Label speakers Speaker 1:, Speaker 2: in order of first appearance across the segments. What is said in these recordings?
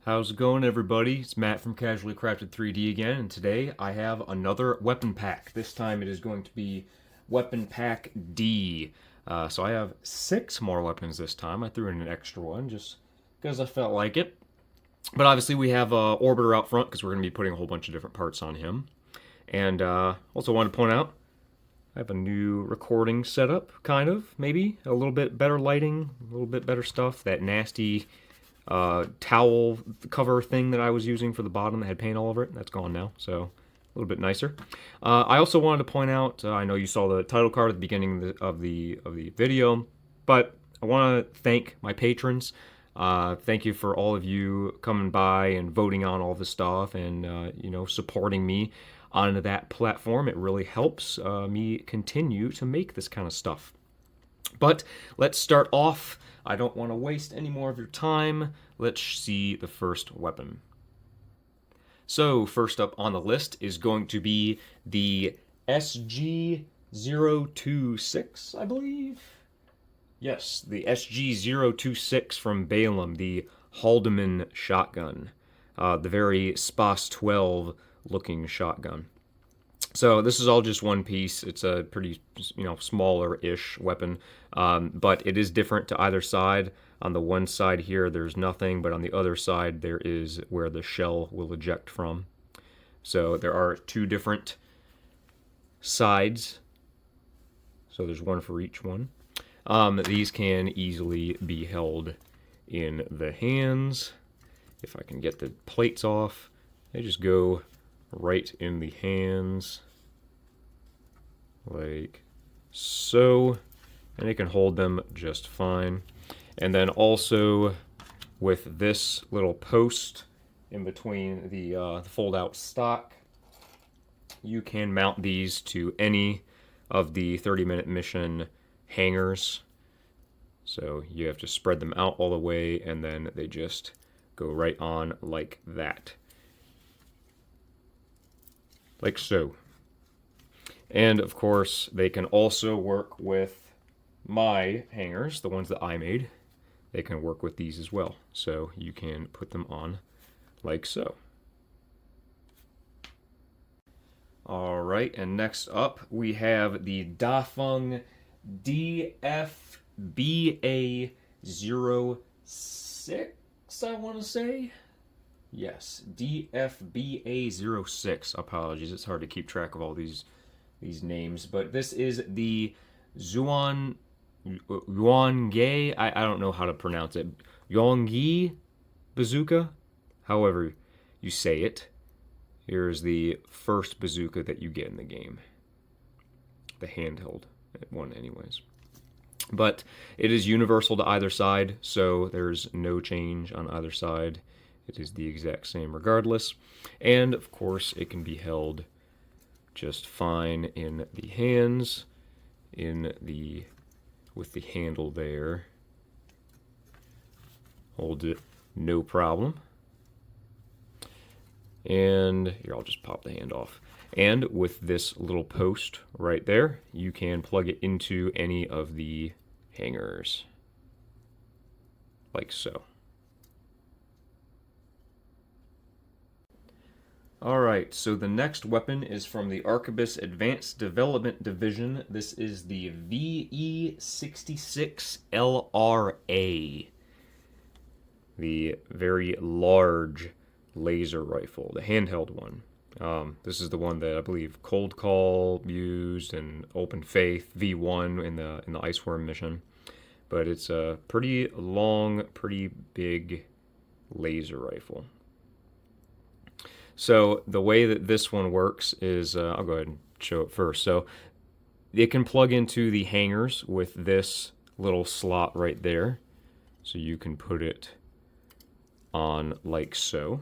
Speaker 1: How's it going, everybody? It's Matt from Casually Crafted 3D again, and today I have another weapon pack. This time it is going to be Weapon Pack D. So I have 6 more weapons this time. I threw in an extra one just because I felt like it. But obviously we have Orbiter out front because we're going to be putting a whole bunch of different parts on him. And also wanted to point out, I have a new recording setup, kind of, maybe. A little bit better lighting, a little bit better stuff. That nasty towel cover thing that I was using for the bottom that had paint all over it, that's gone now, so a little bit nicer. I also wanted to point out, I know you saw the title card at the beginning of the video, but I want to thank my patrons. Thank you for all of you coming by and voting on all this stuff and supporting me on that platform. It really helps me continue to make this kind of stuff. But let's start off. I don't want to waste any more of your time. Let's see the first weapon. So first up on the list is going to be the SG-026, I believe. Yes, the SG-026 from Balaam, the Haldeman shotgun. The very SPAS 12 looking shotgun. So this is all just one piece. It's a pretty, smaller-ish weapon, but it is different to either side. On the one side here, there's nothing, but on the other side, there is where the shell will eject from. So there are 2 different sides. So there's one for each one. These can easily be held in the hands. If I can get the plates off, they just go right in the hands like so, and it can hold them just fine. And then also with this little post in between the fold out stock, you can mount these to any of the 30-minute mission hangers. So you have to spread them out all the way, and then they just go right on like that. Like so. And of course, they can also work with my hangers, the ones that I made. They can work with these as well. So you can put them on like so. Alright, and next up we have the Dafeng DFBA 06, I want to say. Yes, DFBA 06. Apologies, it's hard to keep track of all these names, but this is the Yuange. I don't know how to pronounce it. Yongyi bazooka, however you say it. Here's the first bazooka that you get in the game. The handheld one, anyways. But it is universal to either side, so there's no change on either side. It is the exact same regardless. And of course, it can be held just fine in the hands, with the handle there. Hold it, no problem. And here, I'll just pop the hand off. And with this little post right there, you can plug it into any of the hangers, like so. Alright, so the next weapon is from the Arquebus Advanced Development Division. This is the VE66LRA. The very large laser rifle, the handheld one. This is the one that I believe Cold Call used and Open Faith V1 in the Iceworm mission. But it's a pretty long, pretty big laser rifle. So the way that this one works is, I'll go ahead and show it first. So it can plug into the hangers with this little slot right there. So you can put it on like so.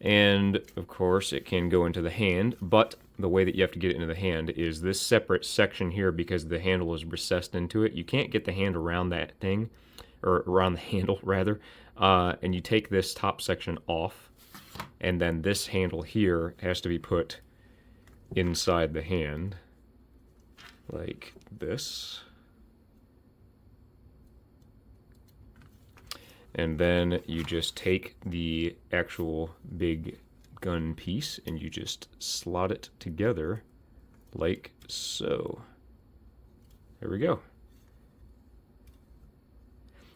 Speaker 1: And of course it can go into the hand, but the way that you have to get it into the hand is this separate section here, because the handle is recessed into it. You can't get the hand around that thing, or around the handle rather, and you take this top section off, and then this handle here has to be put inside the hand like this. And then you just take the actual big gun piece and you just slot it together like so. There we go.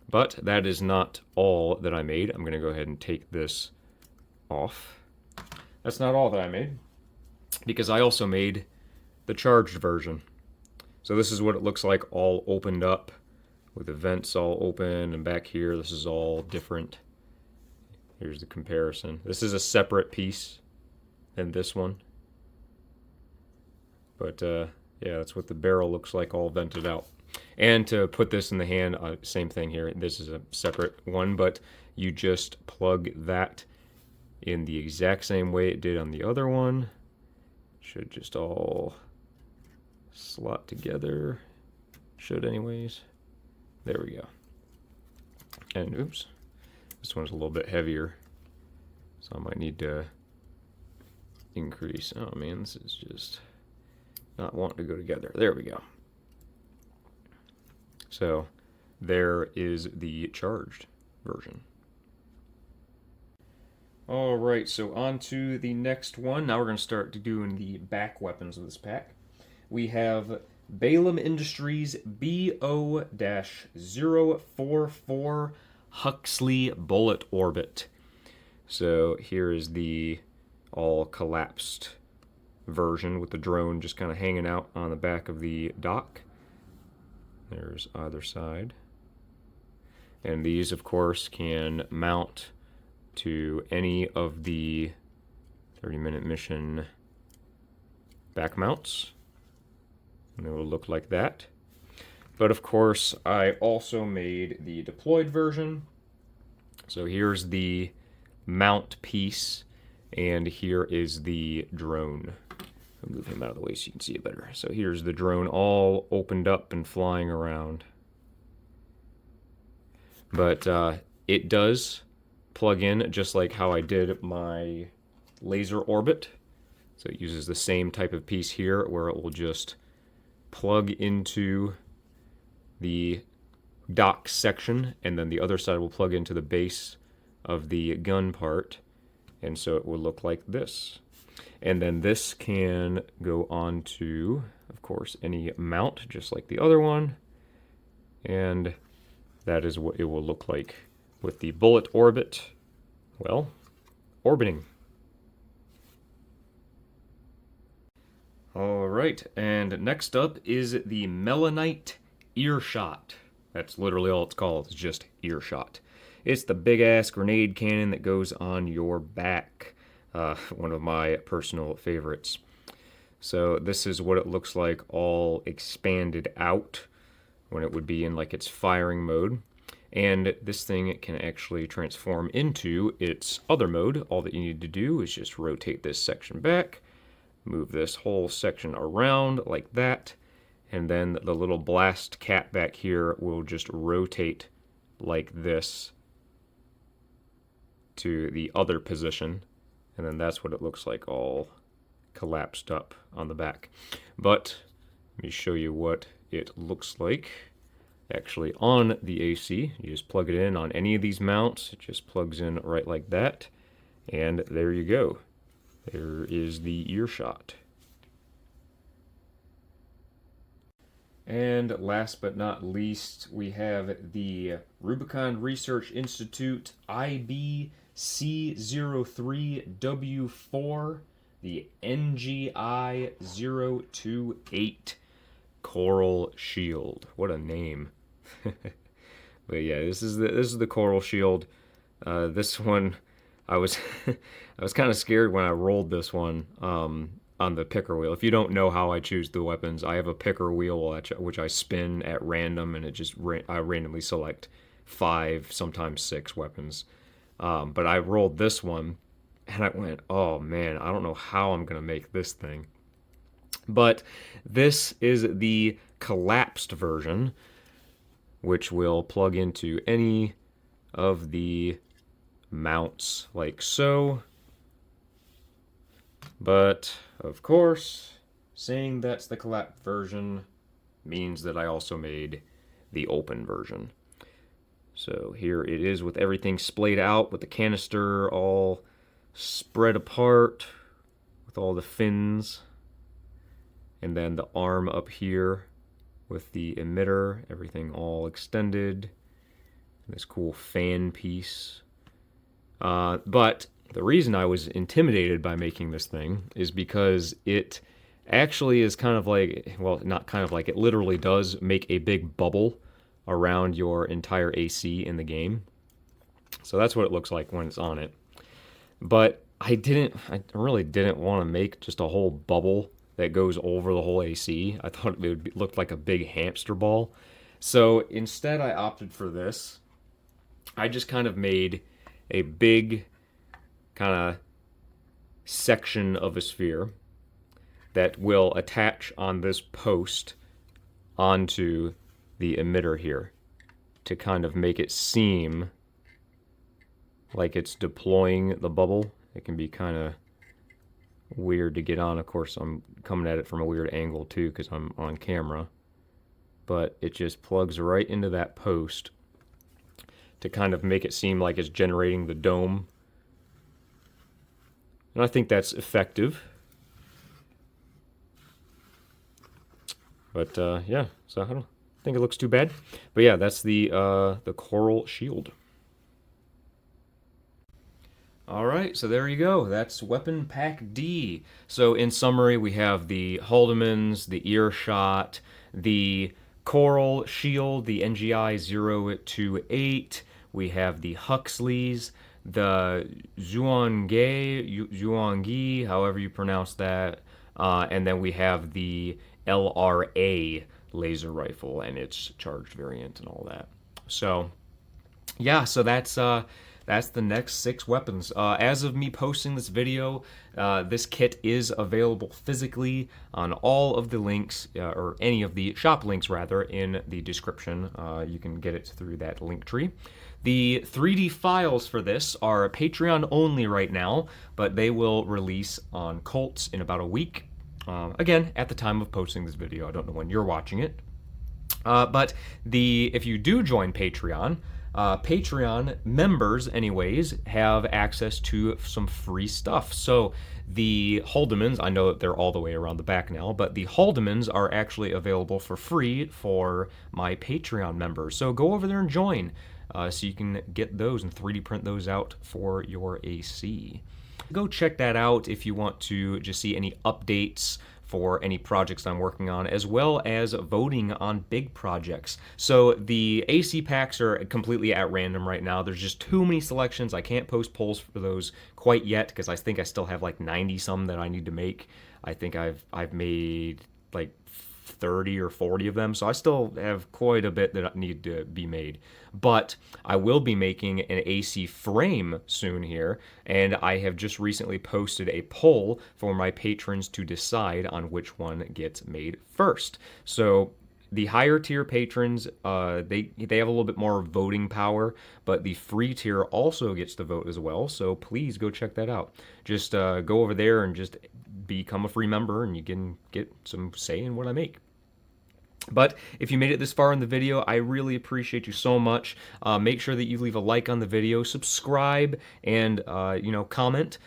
Speaker 1: But that is not all that I made. I'm going to go ahead and take this off. That's not all that I made, because I also made the charged version. So this is what it looks like all opened up, with the vents all open, and back here this is all different. Here's the comparison. This is a separate piece than this one. But yeah, that's what the barrel looks like all vented out. And to put this in the hand, same thing here. This is a separate one, but you just plug that in the exact same way it did on the other one. Should just all slot together. Should anyways. There we go. And oops, this one's a little bit heavier, so I might need to increase. Oh man, this is just not wanting to go together. There we go. So there is the charged version. All right, so on to the next one. Now we're going to start doing the back weapons of this pack. We have Balaam Industries BO-044 Huxley Bullet Orbit. So here is the all collapsed version with the drone just kind of hanging out on the back of the dock. There's either side. And these, of course, can mount to any of the 30-minute mission back mounts. And it will look like that. But of course, I also made the deployed version. So here's the mount piece, and here is the drone. I'll move him out of the way so you can see it better. So here's the drone all opened up and flying around. But it does plug in just like how I did my laser orbit. So it uses the same type of piece here where it will just plug into the dock section, and then the other side will plug into the base of the gun part, and so it will look like this. And then this can go on to, of course, any mount, just like the other one. And that is what it will look like with the bullet orbit, well, orbiting. All right, and next up is the Melanite Earshot. That's literally all it's called, it's just Earshot. It's the big-ass grenade cannon that goes on your back. One of my personal favorites. So this is what it looks like all expanded out when it would be in like its firing mode. And this thing can actually transform into its other mode. All that you need to do is just rotate this section back, move this whole section around like that, and then the little blast cap back here will just rotate like this to the other position. And then that's what it looks like all collapsed up on the back. But let me show you what it looks like actually on the AC. You just plug it in on any of these mounts. It just plugs in right like that. And there you go. There is the Earshot. And last but not least, we have the Rubicon Research Institute IBC03W4, the NGI-028 Coral Shield. What a name. But yeah, this is the Coral Shield. This one, I was I was kind of scared when I rolled this one on the picker wheel. If you don't know how I choose the weapons, I have a picker wheel which I spin at random, and it just I randomly select 5, sometimes 6 weapons. But I rolled this one, and I went, oh man, I don't know how I'm gonna make this thing. But this is the collapsed version, which will plug into any of the mounts like so. But of course, saying that's the collapsed version means that I also made the open version. So here it is with everything splayed out, with the canister all spread apart, with all the fins, and then the arm up here with the emitter, everything all extended, this cool fan piece. But the reason I was intimidated by making this thing is because it actually is kind of like, well, not kind of like, it literally does make a big bubble around your entire AC in the game. So that's what it looks like when it's on it. But I really didn't want to make just a whole bubble that goes over the whole AC. I thought it would look like a big hamster ball. So instead I opted for this. I just kind of made a big kind of section of a sphere that will attach on this post onto the emitter here to kind of make it seem like it's deploying the bubble. It can be kind of weird to get on. Of course, I'm coming at it from a weird angle too because I'm on camera. But it just plugs right into that post to kind of make it seem like it's generating the dome. And I think that's effective. But yeah, so I don't think it looks too bad. But yeah, that's the coral shield. Alright, so there you go. That's Weapon Pack D. So in summary, we have the Haldemans, the Earshot, the Coral Shield, the NGI 028. We have the Huxleys, the Zhuangzi, however you pronounce that. And then we have the LRA laser rifle and its charged variant and all that. So, yeah, so that's the next 6 weapons. As of me posting this video, this kit is available physically on all of the links, or any of the shop links rather, in the description. You can get it through that link tree. The 3D files for this are Patreon only right now, but they will release on Colts in about a week. Again, at the time of posting this video, I don't know when you're watching it. But if you do join Patreon, Patreon members, anyways, have access to some free stuff. So the Haldemans, I know that they're all the way around the back now, but the Haldemans are actually available for free for my Patreon members. So go over there and join, so you can get those and 3D print those out for your AC. Go check that out if you want to just see any updates for any projects I'm working on, as well as voting on big projects. So the AC packs are completely at random right now. There's just too many selections. I can't post polls for those quite yet because I think I still have like 90 some that I need to make. I think I've made like 30 or 40 of them, so I still have quite a bit that need to be made. But I will be making an AC frame soon here, and I have just recently posted a poll for my patrons to decide on which one gets made first. So the higher tier patrons, they have a little bit more voting power, but the free tier also gets to vote as well, so please go check that out. Just go over there and just become a free member, and you can get some say in what I make. But if you made it this far in the video, I really appreciate you so much. Make sure that you leave a like on the video, subscribe, and comment.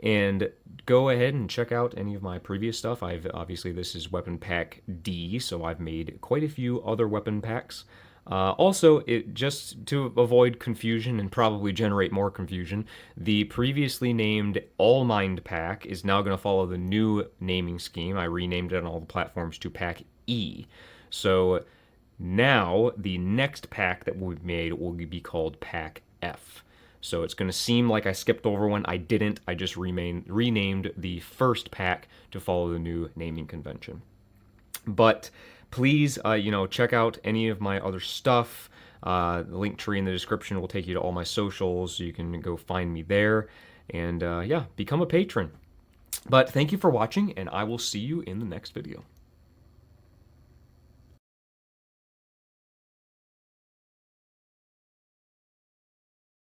Speaker 1: And go ahead and check out any of my previous stuff. Obviously this is Weapon Pack D, so I've made quite a few other weapon packs. Also, just to avoid confusion and probably generate more confusion, the previously named All Mind pack is now going to follow the new naming scheme. I renamed it on all the platforms to Pack E. So now the next pack that will be made will be called Pack F. So it's going to seem like I skipped over one. I didn't. I just renamed the first pack to follow the new naming convention. But please, check out any of my other stuff. The link tree in the description will take you to all my socials, so you can go find me there. And yeah, become a patron. But thank you for watching, and I will see you in the next video.